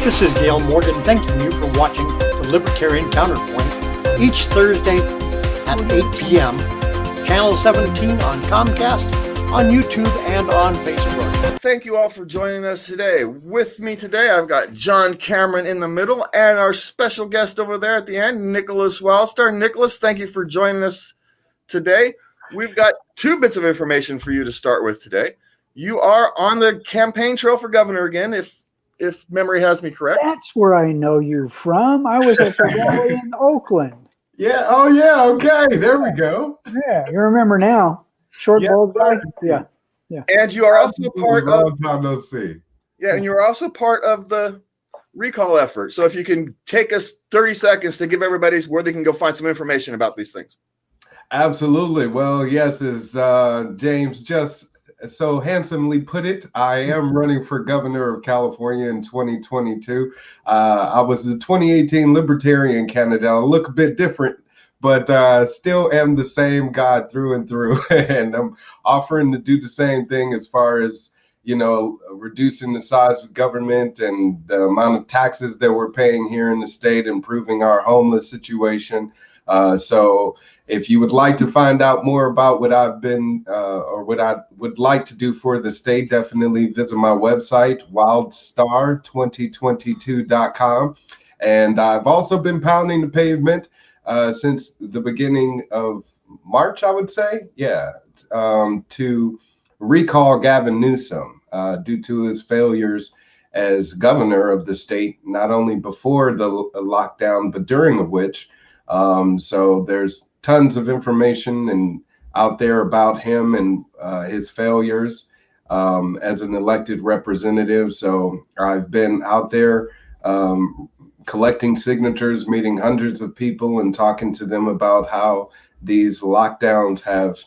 This is Gail Morgan thanking you for watching the Libertarian Counterpoint each Thursday at 8 p.m. Channel 17 on Comcast, on YouTube, and on Facebook. Thank you all for joining us today. With me today, I've got John Cameron in the middle and our special guest over there at the end, Nickolas Wildstar. Nickolas, thank you for joining us today. We've got two bits of information for you to start with today. You are on the campaign trail for governor again, if memory has me correct. That's where I know you from. I was at the rally in Oakland. Yeah. Oh, yeah. Okay. There we go. Yeah, you remember now. Short bald guy. Yeah. Yeah. And you are also part of. Long time no see. Yeah, and you're also part of the recall effort. So if you can take us 30 seconds to give everybody where they can go find some information about these things. Absolutely. Well, yes, as James just so handsomely put it, I am running for governor of California in 2022. I was the 2018 Libertarian candidate. I look a bit different, but still am the same guy through and through. And I'm offering to do the same thing as far as, reducing the size of government and the amount of taxes that we're paying here in the state, improving our homeless situation. So if you would like to find out more about what I've been or what I would like to do for the state, definitely visit my website, wildstar2022.com. And I've also been pounding the pavement since the beginning of March, I would say. Yeah, to recall Gavin Newsom due to his failures as governor of the state, not only before the lockdown, but during which. So there's tons of information and out there about him and his failures as an elected representative. So I've been out there collecting signatures, meeting hundreds of people and talking to them about how these lockdowns have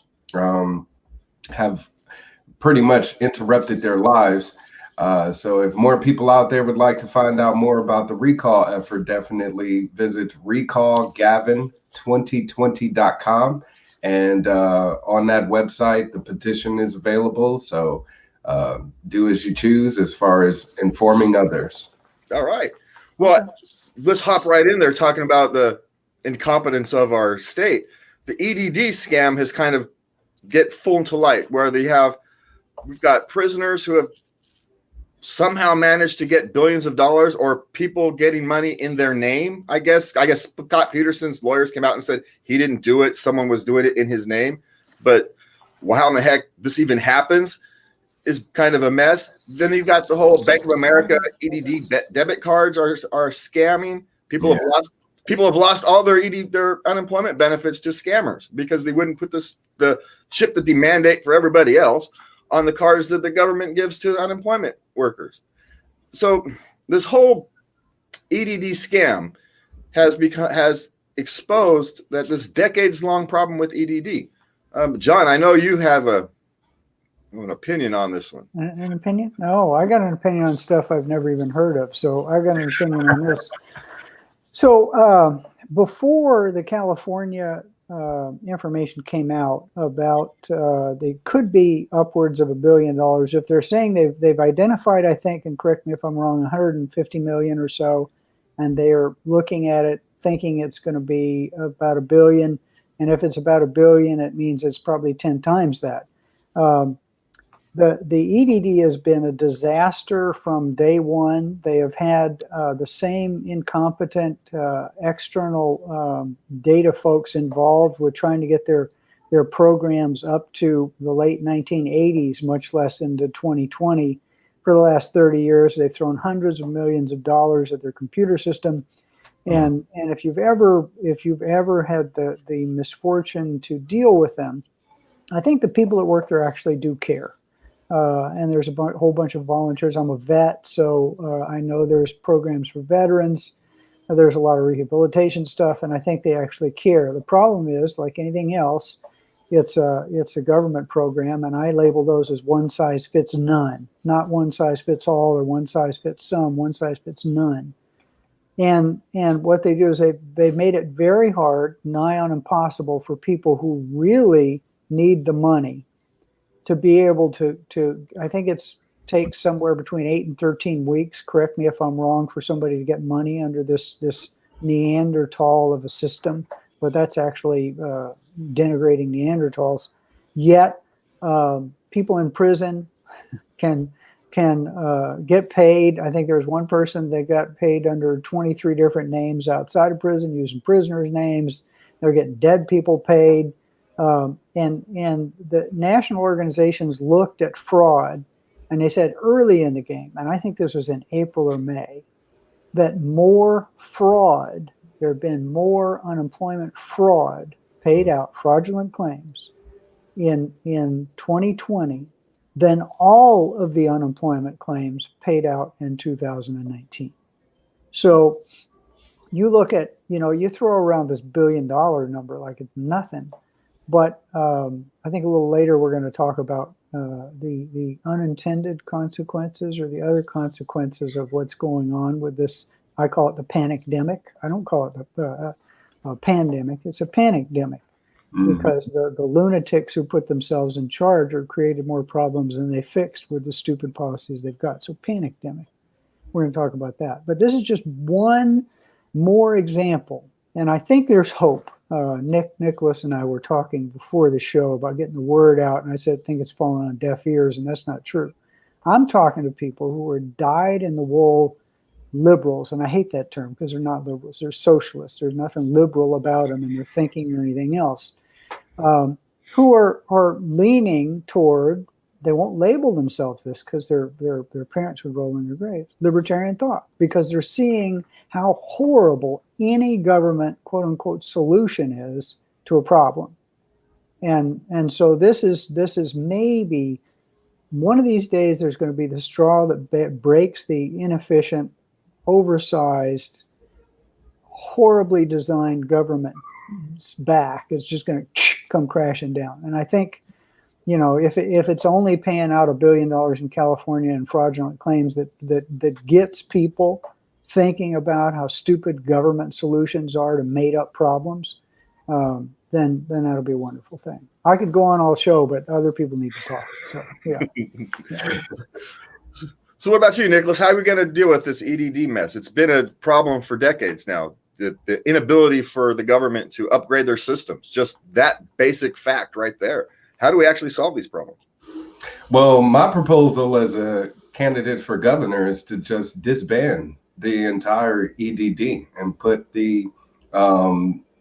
pretty much interrupted their lives. So if more people out there would like to find out more about the recall effort, definitely visit recallgavin2020.com. And on that website, the petition is available. So do as you choose as far as informing others. All right. Well, let's hop right in there talking about the incompetence of our state. The EDD scam has kind of get full to light where we've got prisoners who have somehow managed to get billions of dollars, or people getting money in their name. I guess Scott Peterson's lawyers came out and said he didn't do it. Someone was doing it in his name. But how in the heck this even happens is kind of a mess. Then you've got the whole Bank of America EDD debit cards are scamming. People have lost all their unemployment benefits to scammers because they wouldn't put the chip that they mandate for everybody else on the cards that the government gives to unemployment workers. So this whole EDD scam has exposed that this decades-long problem with EDD. John, I know you have an opinion on this one. An opinion? No, I got an opinion on stuff I've never even heard of. So I got an opinion on this. So before the California information came out about they could be upwards of $1 billion. If they're saying they've identified, I think, and correct me if I'm wrong, 150 million or so, and they are looking at it thinking it's going to be about $1 billion. And if it's about $1 billion, it means it's probably 10 times that. The EDD has been a disaster from day one. They have had the same incompetent external data folks involved with trying to get their programs up to the late 1980s, much less into 2020. For the last 30 years, they've thrown hundreds of millions of dollars at their computer system. And if you've ever had the misfortune to deal with them, I think the people that work there actually do care. And there's a whole bunch of volunteers. I'm a vet, so I know there's programs for veterans. There's a lot of rehabilitation stuff, and I think they actually care. The problem is, like anything else, it's a government program, and I label those as one size fits none, not one size fits all or one size fits some, one size fits none. And what they do is they've made it very hard, nigh on impossible, for people who really need the money to be able to I think it's takes somewhere between 8 and 13 weeks, correct me if I'm wrong, for somebody to get money under this Neanderthal of a system, but that's actually denigrating Neanderthals. Yet people in prison can get paid. I think there's one person that got paid under 23 different names outside of prison, using prisoners' names. They're getting dead people paid. And the national organizations looked at fraud, and they said early in the game, and I think this was in April or May, that more fraud, there have been more unemployment fraud paid out, fraudulent claims, in 2020 than all of the unemployment claims paid out in 2019. So you look at, you throw around this $1 billion number like it's nothing. But I think a little later we're going to talk about the unintended consequences or the other consequences of what's going on with this. I call it the panicdemic. I don't call it a pandemic. It's a panicdemic. Because the lunatics who put themselves in charge are created more problems than they fixed with the stupid policies they've got. So panicdemic. We're going to talk about that. But this is just one more example. And I think there's hope. Nickolas and I were talking before the show about getting the word out. And I said, I think it's falling on deaf ears. And that's not true. I'm talking to people who are dyed-in-the-wool liberals. And I hate that term because they're not liberals. They're socialists. There's nothing liberal about them in their thinking or anything else. Who are leaning toward, they won't label themselves this because their parents would roll in their graves, libertarian thought, because they're seeing how horrible any government quote unquote solution is to a problem. And so this is maybe one of these days there's going to be the straw that breaks the inefficient, oversized, horribly designed government back. It's just going to come crashing down. And I think, if it's only paying out $1 billion in California in fraudulent claims that gets people thinking about how stupid government solutions are to made up problems, then that'll be a wonderful thing. I could go on all show, but other people need to talk. So yeah. So what about you, Nickolas? How are we going to deal with this EDD mess? It's been a problem for decades now. The inability for the government to upgrade their systems, just that basic fact right there. How do we actually solve these problems? Well, my proposal as a candidate for governor is to just disband the entire EDD and put the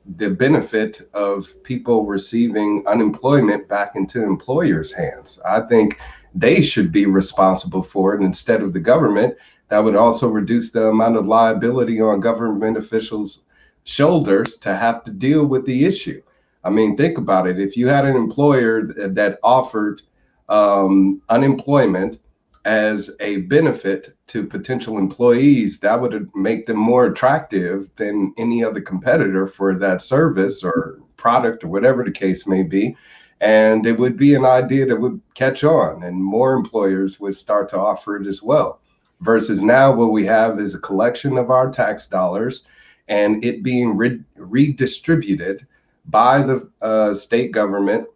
benefit of people receiving unemployment back into employers' hands. I think they should be responsible for it instead of the government. That would also reduce the amount of liability on government officials' shoulders to have to deal with the issue. I mean, think about it. If you had an employer that offered unemployment as a benefit to potential employees, that would make them more attractive than any other competitor for that service or product or whatever the case may be. And it would be an idea that would catch on and more employers would start to offer it as well. Versus now what we have is a collection of our tax dollars and it being redistributed by the state government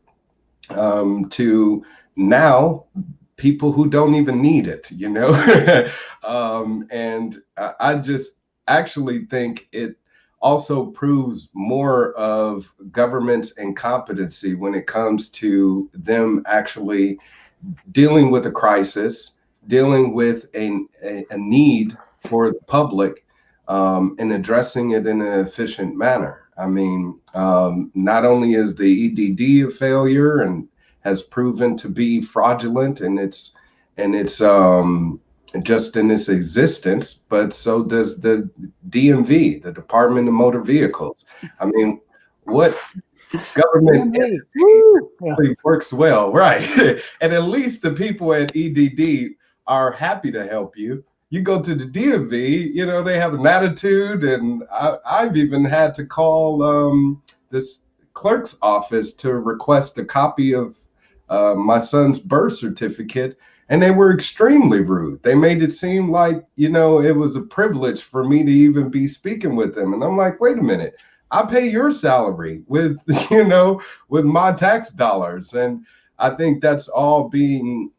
to now people who don't even need it, and I just actually think it also proves more of government's incompetency when it comes to them actually dealing with a crisis, dealing with a need for the public, and addressing it in an efficient manner. I mean, not only is the EDD a failure and has proven to be fraudulent and it's just in its existence, but so does the DMV, the Department of Motor Vehicles. I mean, what government really works well, right? And at least the people at EDD are happy to help you. You go to the DMV, they have an attitude, and I've even had to call this clerk's office to request a copy of my son's birth certificate, and they were extremely rude. They made it seem like, it was a privilege for me to even be speaking with them. And I'm like, wait a minute, I pay your salary with, with my tax dollars. And I think that's all being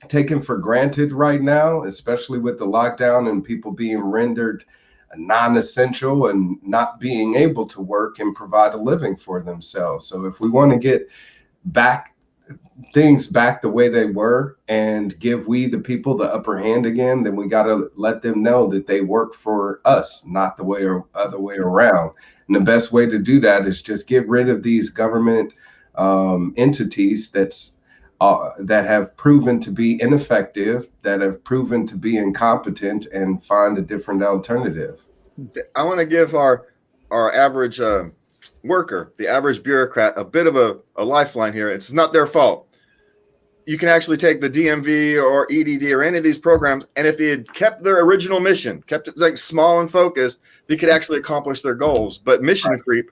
taken for granted right now, especially with the lockdown and people being rendered non-essential and not being able to work and provide a living for themselves. So if we want to get things back the way they were and give we the people the upper hand again, then we got to let them know that they work for us, not the other way around. And the best way to do that is just get rid of these government entities that have proven to be ineffective, that have proven to be incompetent, and find a different alternative. I want to give our average worker, the average bureaucrat, a bit of a lifeline here. It's not their fault. You can actually take the DMV or EDD or any of these programs, and if they had kept their original mission, kept it like small and focused, they could actually accomplish their goals. But mission creep,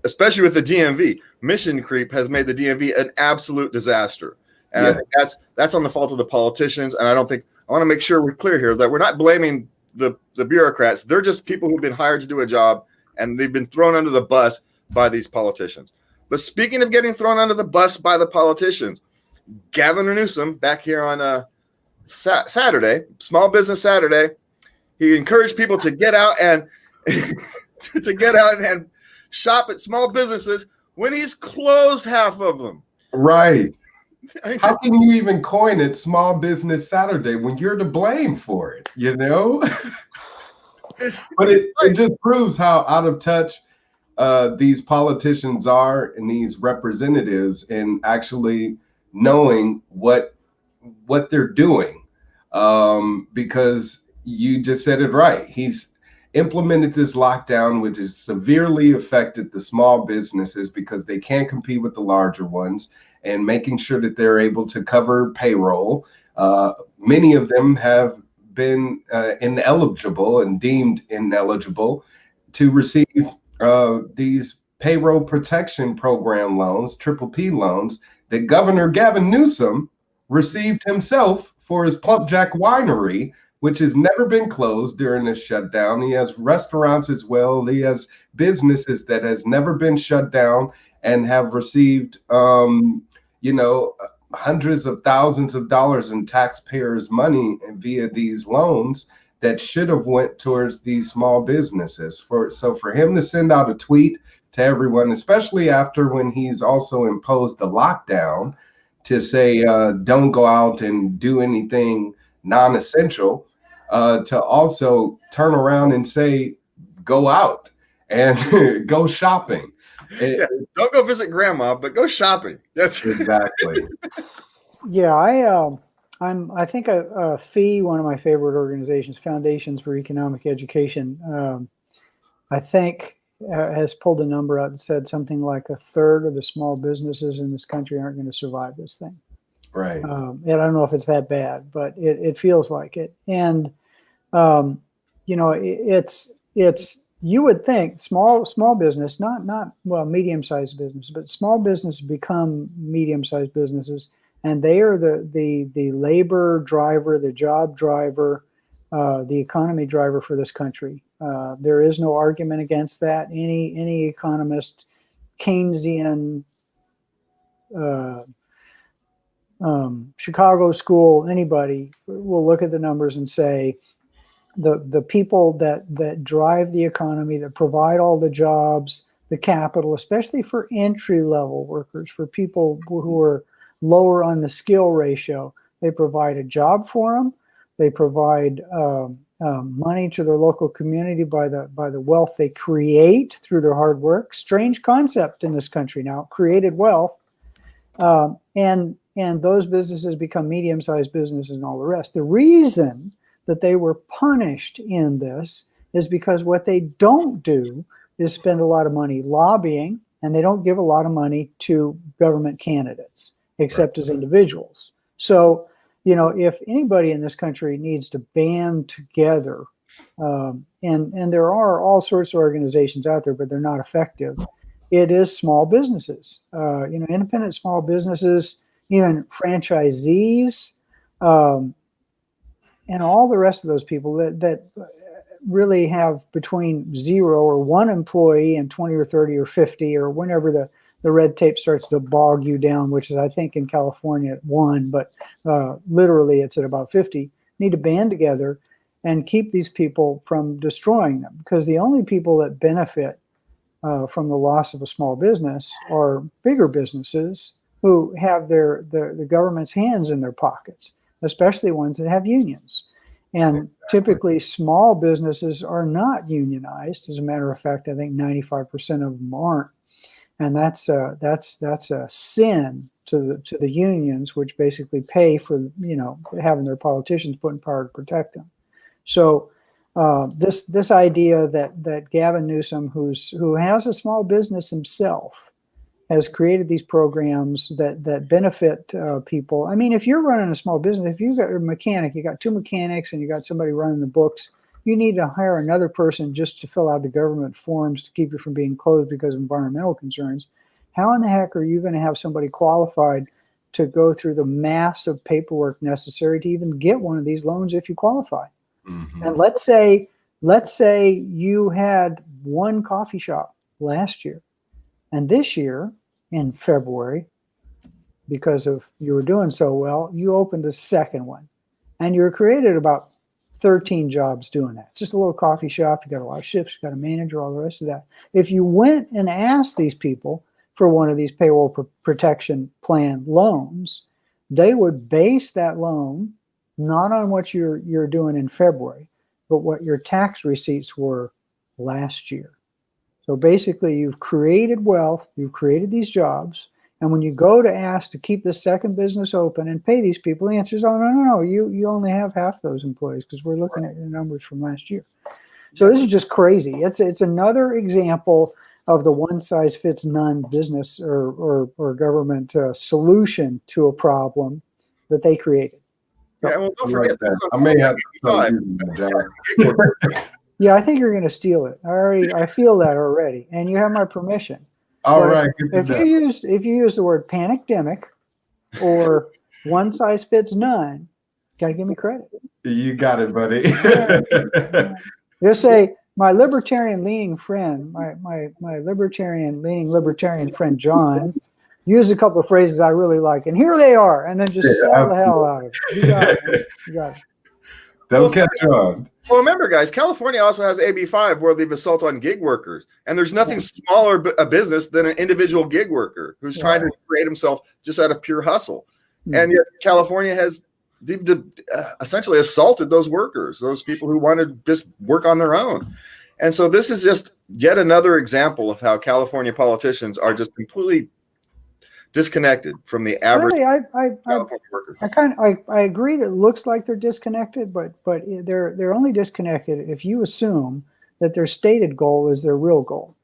especially with the DMV, mission creep has made the DMV an absolute disaster. And I think that's on the fault of the politicians. And I want to make sure we're clear here that we're not blaming the bureaucrats. They're just people who've been hired to do a job, and they've been thrown under the bus by these politicians. But speaking of getting thrown under the bus by the politicians, Gavin Newsom back here on Saturday, Small Business Saturday, he encouraged people to get out and and shop at small businesses when he's closed half of them. Right. How can you even coin it Small Business Saturday when you're to blame for it, you know? But it just proves how out of touch these politicians are and these representatives in actually knowing what they're doing. Because you just said it right. He's implemented this lockdown, which has severely affected the small businesses because they can't compete with the larger ones, and making sure that they're able to cover payroll. Many of them have been ineligible and deemed ineligible to receive these payroll protection program loans, PPP loans, that Governor Gavin Newsom received himself for his Plump Jack Winery, which has never been closed during this shutdown. He has restaurants as well. He has businesses that has never been shut down and have received, hundreds of thousands of dollars in taxpayers' money via these loans that should have went towards these small businesses. So for him to send out a tweet to everyone, especially after when he's also imposed the lockdown, to say don't go out and do anything non-essential, to also turn around and say go out and go shopping. Don't go visit grandma, but go shopping. That's exactly. Yeah, I think a FEE, one of my favorite organizations, Foundations for Economic Education, I think has pulled a number out and said something like a third of the small businesses in this country aren't going to survive this thing. Right. And I don't know if it's that bad, but it feels like it. And it's you would think small business, not medium-sized business, but small business become medium-sized businesses, and they are the labor driver, the job driver, the economy driver for this country. There is no argument against that. Any economist, Keynesian, Chicago school, anybody will look at the numbers and say the people that drive the economy, that provide all the jobs, the capital, especially for entry-level workers, for people who are lower on the skill ratio, they provide a job for them. They provide money to their local community by the wealth they create through their hard work. Strange concept in this country now, created wealth. And those businesses become medium-sized businesses and all the rest. The reason that they were punished in this is because what they don't do is spend a lot of money lobbying, and they don't give a lot of money to government candidates, except as individuals. So, if anybody in this country needs to band together, and there are all sorts of organizations out there, but they're not effective, it is small businesses, independent small businesses, even franchisees, and all the rest of those people that really have between 0 or 1 employee and 20 or 30 or 50 or whenever the red tape starts to bog you down, which is, I think, in California at 1, but literally it's at about 50, need to band together and keep these people from destroying them. Because the only people that benefit from the loss of a small business are bigger businesses who have the government's hands in their pockets, especially ones that have unions. And typically small businesses are not unionized. As a matter of fact, I think 95% of them aren't. And that's a sin to the unions, which basically pay for, having their politicians put in power to protect them. So this idea that Gavin Newsom, who has a small business himself, has created these programs that benefit people. I mean, if you're running a small business, if you've got a mechanic, you got 2 mechanics and you got somebody running the books, you need to hire another person just to fill out the government forms to keep you from being closed because of environmental concerns. How in the heck are you going to have somebody qualified to go through the massive paperwork necessary to even get one of these loans if you qualify? Mm-hmm. And let's say you had 1 coffee shop last year, and this year in February, because of you were doing so well, you opened a second one, and you created about 13 jobs doing that. It's just a little coffee shop. You got a lot of shifts, you got a manager, all the rest of that. If you went and asked these people for one of these payroll protection plan loans, they would base that loan not on what you're doing in February, but what your tax receipts were last year. So basically, you've created wealth, you've created these jobs, and when you go to ask to keep the second business open and pay these people, the answer is, oh, no, you only have half those employees because we're looking at your numbers from last year. So this is just crazy. It's another example of the one-size-fits-none business or government solution to a problem that they created. Yeah, well, don't forget that. I may have to. Yeah, I think you're going to steal it. I feel that already, and you have my permission. All right. If you use the word pandemic or one size fits none, gotta give me credit. You got it, buddy. Just say my libertarian leaning friend, my libertarian friend John, used a couple of phrases I really like, and here they are, and then just sell the hell out of it. You got it. Don't catch on. Well, remember, guys, California also has AB5 where they've assault on gig workers. And there's nothing smaller a business than an individual gig worker who's trying to create himself just out of pure hustle. And yet California has essentially assaulted those workers, those people who want to just work on their own. And so this is just yet another example of how California politicians are just completely disconnected from the average California worker. I agree that it looks like they're disconnected, but they're only disconnected if you assume that their stated goal is their real goal.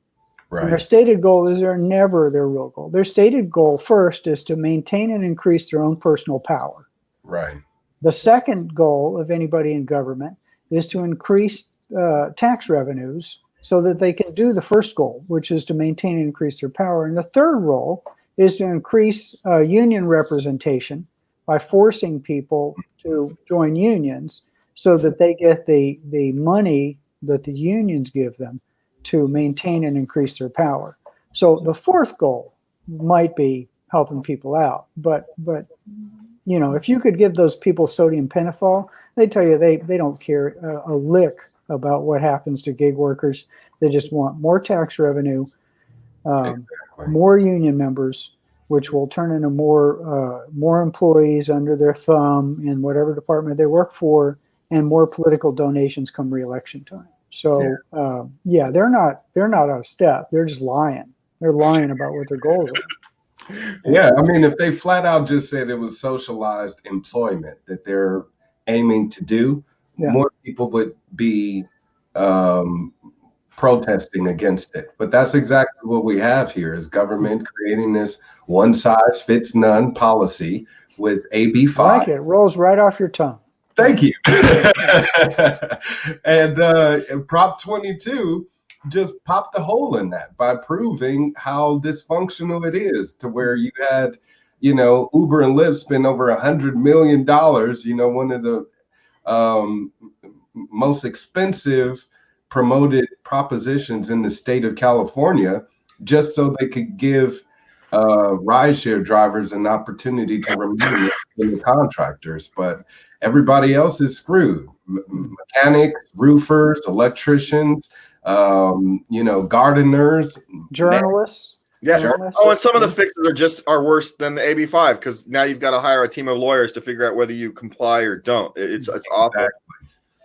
Right. And their stated goal is never their real goal. Their stated goal first is to maintain and increase their own personal power. Right. The second goal of anybody in government is to increase tax revenues so that they can do the first goal, which is to maintain and increase their power. And the third role is to increase union representation by forcing people to join unions so that they get the money that the unions give them to maintain and increase their power. So the fourth goal might be helping people out. But if you could give those people sodium pentothal, they tell you they don't care a lick about what happens to gig workers. They just want more tax revenue, more union members, which will turn into more employees under their thumb in whatever department they work for, and more political donations come re-election time. So they're not out of step. They're just lying. They're lying about what their goals are. Yeah, I mean, if they flat out just said it was socialized employment that they're aiming to do, more people would be protesting against it. But that's exactly what we have here is government creating this one size fits none policy with AB5. I like it. It rolls right off your tongue. Thank you. And Prop 22 just popped a hole in that by proving how dysfunctional it is, to where you had, Uber and Lyft spend over $100 million, one of the most expensive promoted propositions in the state of California, just so they could give rideshare drivers an opportunity to remain in the contractors, but everybody else is screwed. Mechanics, roofers, electricians, gardeners, Journalists. Yeah. Journalists. Oh, and some of the fixes are worse than the AB5 because now you've got to hire a team of lawyers to figure out whether you comply or don't. It's awful. Exactly.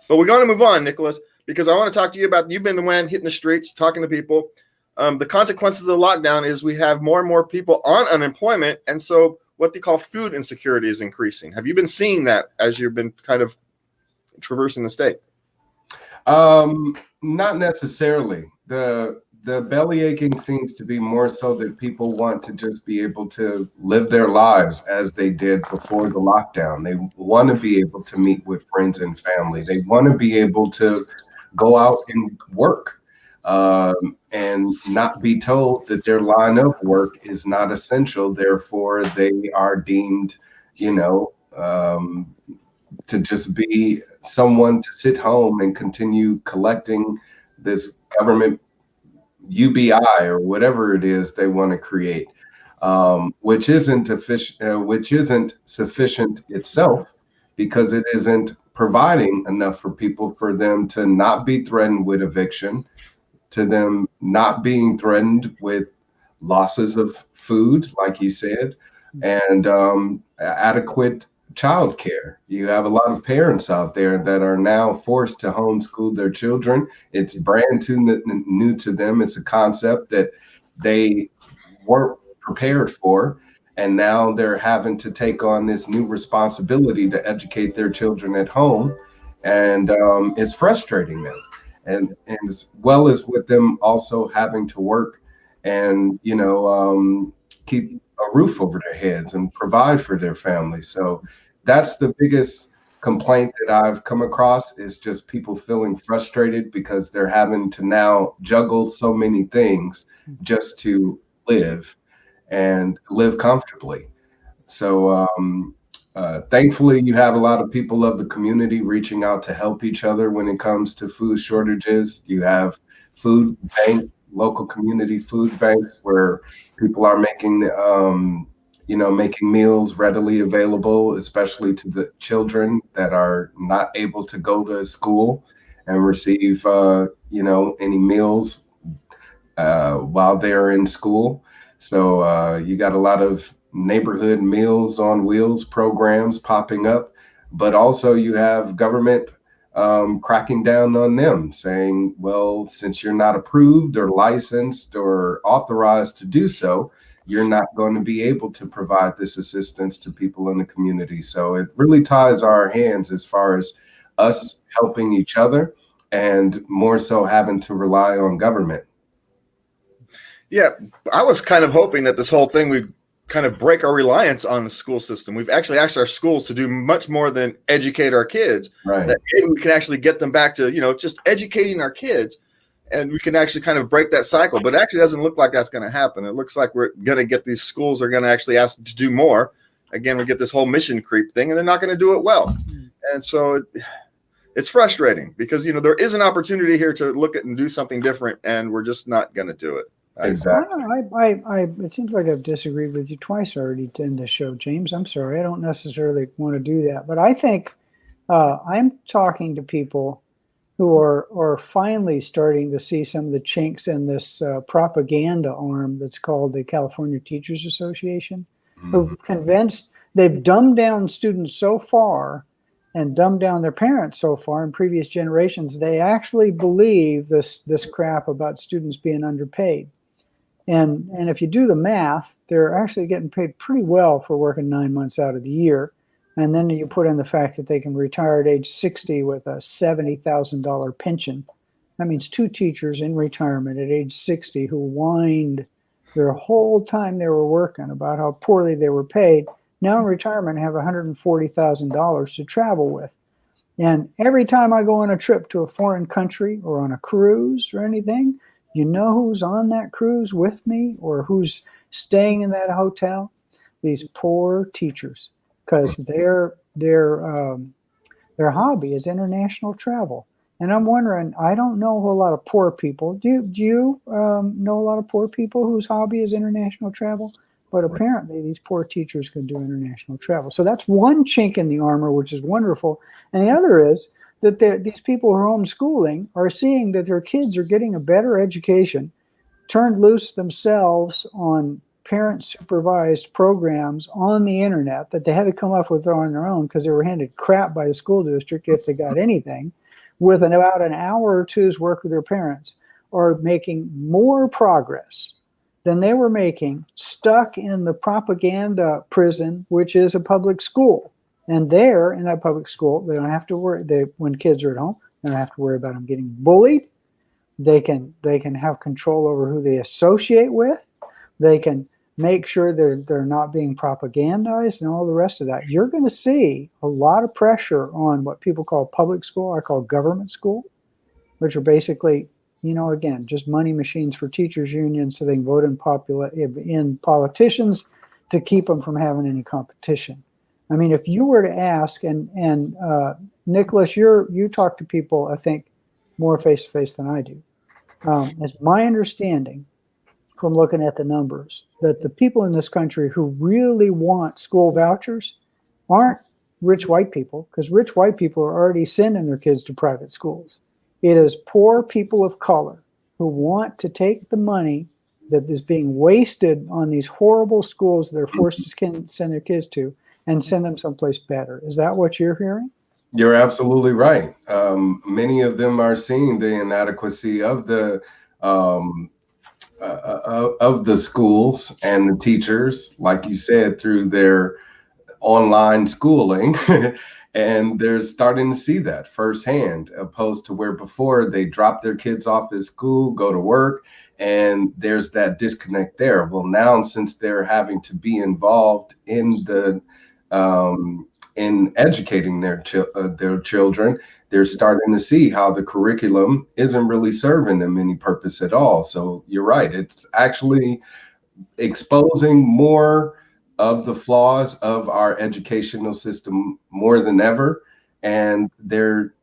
But we're going to move on, Nickolas, because I want to talk to you about, you've been the one hitting the streets, talking to people. The consequences of the lockdown is we have more and more people on unemployment. And so what they call food insecurity is increasing. Have you been seeing that as you've been kind of traversing the state? Not necessarily. The belly aching seems to be more so that people want to just be able to live their lives as they did before the lockdown. They want to be able to meet with friends and family. They want to be able to go out and work and not be told that their line of work is not essential. Therefore, they are deemed, to just be someone to sit home and continue collecting this government UBI or whatever it is they want to create, which isn't sufficient itself, because it isn't providing enough for people for them to not be threatened with eviction, to them not being threatened with losses of food, like you said, and adequate childcare. You have a lot of parents out there that are now forced to homeschool their children. It's brand new to them. It's a concept that they weren't prepared for, and now they're having to take on this new responsibility to educate their children at home, and it's frustrating them. And as well as with them also having to work and keep a roof over their heads and provide for their family. So that's the biggest complaint that I've come across, is just people feeling frustrated because they're having to now juggle so many things just to live and live comfortably. So thankfully, you have a lot of people of the community reaching out to help each other when it comes to food shortages. You have food banks, local community food banks, where people are making meals readily available, especially to the children that are not able to go to school and receive, any meals while they're in school. So you got a lot of neighborhood Meals on Wheels programs popping up, but also you have government cracking down on them, saying, well, since you're not approved or licensed or authorized to do so, you're not going to be able to provide this assistance to people in the community. So it really ties our hands as far as us helping each other and more so having to rely on government. Yeah, I was kind of hoping that this whole thing would kind of break our reliance on the school system. We've actually asked our schools to do much more than educate our kids. Right. That maybe we can actually get them back to, just educating our kids, and we can actually kind of break that cycle. But it actually doesn't look like that's going to happen. It looks like we're going to get these schools are going to actually ask them to do more. Again, we get this whole mission creep thing, and they're not going to do it well. And so it's frustrating because, there is an opportunity here to look at and do something different, and we're just not going to do it. Exactly. It seems like I've disagreed with you twice already in this show, James. I'm sorry. I don't necessarily want to do that. But I think I'm talking to people who are finally starting to see some of the chinks in this propaganda arm that's called the California Teachers Association, who've convinced, they've dumbed down students so far and dumbed down their parents so far in previous generations, they actually believe this crap about students being underpaid. And if you do the math, they're actually getting paid pretty well for working 9 months out of the year. And then you put in the fact that they can retire at age 60 with a $70,000 pension. That means 2 teachers in retirement at age 60 who whined their whole time they were working about how poorly they were paid, now in retirement have $140,000 to travel with. And every time I go on a trip to a foreign country or on a cruise or anything, you know who's on that cruise with me or who's staying in that hotel? These poor teachers, because their hobby is international travel. And I'm wondering, I don't know a whole lot of poor people. Do you know a lot of poor people whose hobby is international travel? But apparently these poor teachers can do international travel. So that's one chink in the armor, which is wonderful. And the other is that these people who are homeschooling are seeing that their kids are getting a better education, turned loose themselves on parent-supervised programs on the internet that they had to come up with on their own because they were handed crap by the school district if they got anything, with about an hour or two's work with their parents, are making more progress than they were making stuck in the propaganda prison, which is a public school. And there, in that public school, they don't have to worry. When kids are at home, they don't have to worry about them getting bullied. They can have control over who they associate with. They can make sure they're not being propagandized and all the rest of that. You're going to see a lot of pressure on what people call public school, I call government school, which are basically, again, just money machines for teachers' unions so they can vote in politicians to keep them from having any competition. I mean, if you were to ask, and Nickolas, you talk to people, I think, more face-to-face than I do. It's my understanding from looking at the numbers that the people in this country who really want school vouchers aren't rich white people, because rich white people are already sending their kids to private schools. It is poor people of color who want to take the money that is being wasted on these horrible schools they're forced to send their kids to and send them someplace better. Is that what you're hearing? You're absolutely right. Many of them are seeing the inadequacy of the schools and the teachers, like you said, through their online schooling. And they're starting to see that firsthand, opposed to where before they drop their kids off at school, go to work, and there's that disconnect there. Well, now since they're having to be involved in the in educating their children, they're starting to see how the curriculum isn't really serving them any purpose at all. So you're right; it's actually exposing more of the flaws of our educational system more than ever. And they're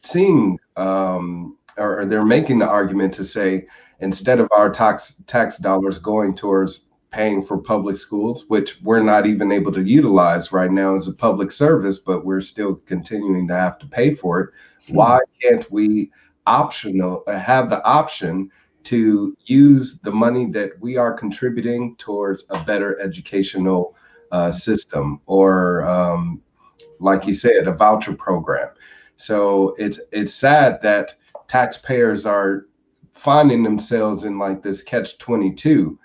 seeing, or they're making the argument to say, instead of our tax dollars going towards paying for public schools, which we're not even able to utilize right now as a public service, but we're still continuing to have to pay for it. Why can't we have the option to use the money that we are contributing towards a better educational system, or like you said, a voucher program? So it's sad that taxpayers are finding themselves in like this catch-22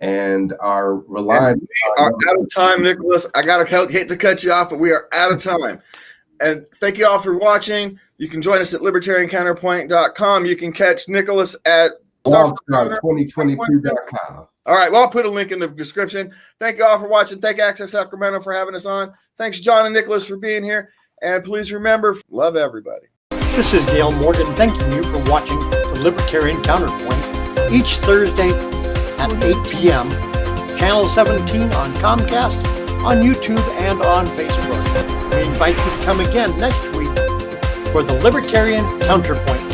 and are relying. We are out of time, Nickolas. I hate to cut you off, but we are out of time. And thank you all for watching. You can join us at libertariancounterpoint.com. You can catch Nickolas at Wildstar2022.com. All right. Well, I'll put a link in the description. Thank you all for watching. Thank Access Sacramento for having us on. Thanks, John and Nickolas, for being here. And please remember, love everybody. This is Gail Morgan thanking you for watching the Libertarian Counterpoint each Thursday at 8 p.m., Channel 17 on Comcast, on YouTube, and on Facebook. We invite you to come again next week for the Libertarian Counterpoint.